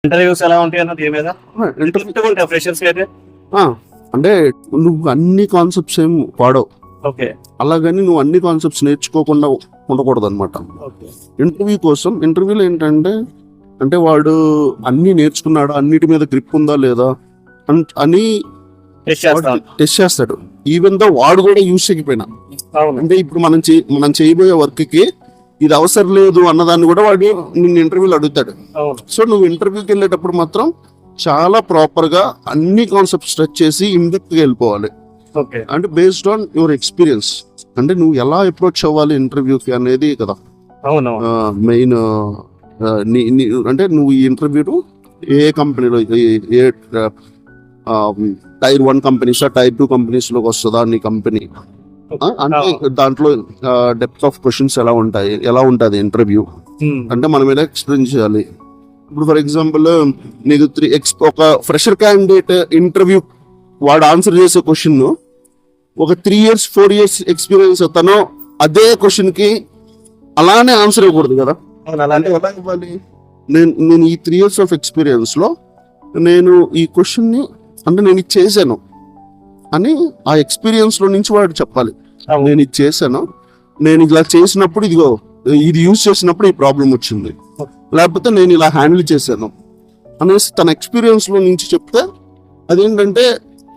Interviews ఎలా ఉంటాయి అన్నది ఏమైనా ఇంటర్వ్యూ ఫ్రెషర్స్ అయితే అంటే నువ్వు అన్ని కాన్సెప్ట్స్ ఏం వాడవు, ఓకే అలాగని నువ్వు అన్ని కాన్సెప్ట్స్ నేర్చుకోకుండా ఉండకూడదు అనమాట. ఇంటర్వ్యూ కోసం ఇంటర్వ్యూలో ఏంటంటే అంటే వాడు అన్ని నేర్చుకున్నాడా, అన్నిటి మీద గ్రిప్ ఉందా లేదా అని టెస్ట్ చేస్తాడు. ఈవెన్ దో వాడు కూడా యూజ్ చేయకపోయినా, అంటే ఇప్పుడు మనం చేయబోయే వర్క్ కి ఇది అవసరం లేదు అన్నదాన్ని కూడా వాడు నిన్ను ఇంటర్వ్యూలో అడుగుతాడు. సో నువ్వు ఇంటర్వ్యూకి వెళ్ళేటప్పుడు మాత్రం చాలా ప్రాపర్ గా అన్ని కాన్సెప్ట్స్ స్ట్రెచ్ చేసి ఇన్డెప్త్ గా వెళ్ళిపోవాలి. అంటే బేస్డ్ ఆన్ యువర్ ఎక్స్పీరియన్స్, అంటే నువ్వు ఎలా అప్రోచ్ అవ్వాలి ఇంటర్వ్యూకి అనేది కదా మెయిన్. అంటే నువ్వు ఈ ఇంటర్వ్యూను ఏ కంపెనీలో, ఏ టైర్ 1 కంపెనీస్, టైర్ 2 కంపెనీస్ లోకి వస్తుందా నీ కంపెనీ, అంటే దాంట్లో డెప్త్ ఆఫ్ క్వశ్చన్స్ ఎలా ఉంటుంది ఇంటర్వ్యూ అంటే మనం ఎలా ఎక్స్ప్లెయిన్ చేయాలి. ఇప్పుడు ఫర్ ఎగ్జాంపుల్ నీకు ఒక ఫ్రెషర్ క్యాండిడేట్ ఇంటర్వ్యూ వాడు ఆన్సర్ చేసే క్వశ్చన్ ఒక 3 years 4 years ఎక్స్పీరియన్స్ తను అదే క్వశ్చన్ కి అలానే ఆన్సర్ ఇవ్వకూడదు కదా. అంటే ఎలా ఇవ్వాలి, నేను ఈ 3 years ఆఫ్ ఎక్స్పీరియన్స్ లో నేను ఈ క్వశ్చన్ ని అంటే నేను ఇది చేశాను అని ఆ ఎక్స్పీరియన్స్ లో నుంచి వాడు చెప్పాలి. నేను ఇది చేశాను, నేను ఇలా చేసినప్పుడు ఇదిగో ఇది యూజ్ చేసినప్పుడు ఈ ప్రాబ్లం వచ్చింది, లేకపోతే నేను ఇలా హ్యాండిల్ చేశాను అనేసి తన ఎక్స్పీరియన్స్ లో నుంచి చెప్తే అదేంటంటే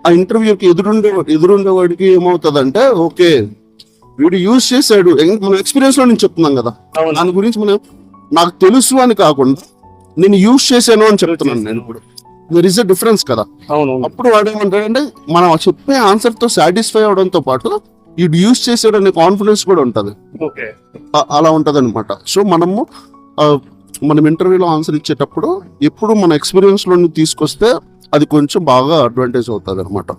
ఆ ఇంటర్వ్యూకి ఎదురుండేవాడికి ఏమవుతుందంటే ఓకే వీడు యూజ్ చేశాడు, మన ఎక్స్పీరియన్స్ లో నేను చెప్తున్నాం కదా, దాని గురించి నాకు తెలుసు అని కాకుండా నేను యూజ్ చేశాను అని చెప్తున్నాను. నేను ఇప్పుడు దర్ ఇస్ అ డిఫరెన్స్ కదా. అప్పుడు వాడు ఏమంటాడంటే మనం చెప్పే ఆన్సర్ తో సాటిస్ఫై అవడంతో పాటు వీడు యూజ్ చేసాడు అనే కాన్ఫిడెన్స్ కూడా ఉంటది, అలా ఉంటది అనమాట. సో మనం ఇంటర్వ్యూలో ఆన్సర్ ఇచ్చేటప్పుడు ఎప్పుడు మన ఎక్స్పీరియన్స్ లో తీసుకొస్తే అది కొంచెం బాగా అడ్వాంటేజ్ అవుతుంది అనమాట.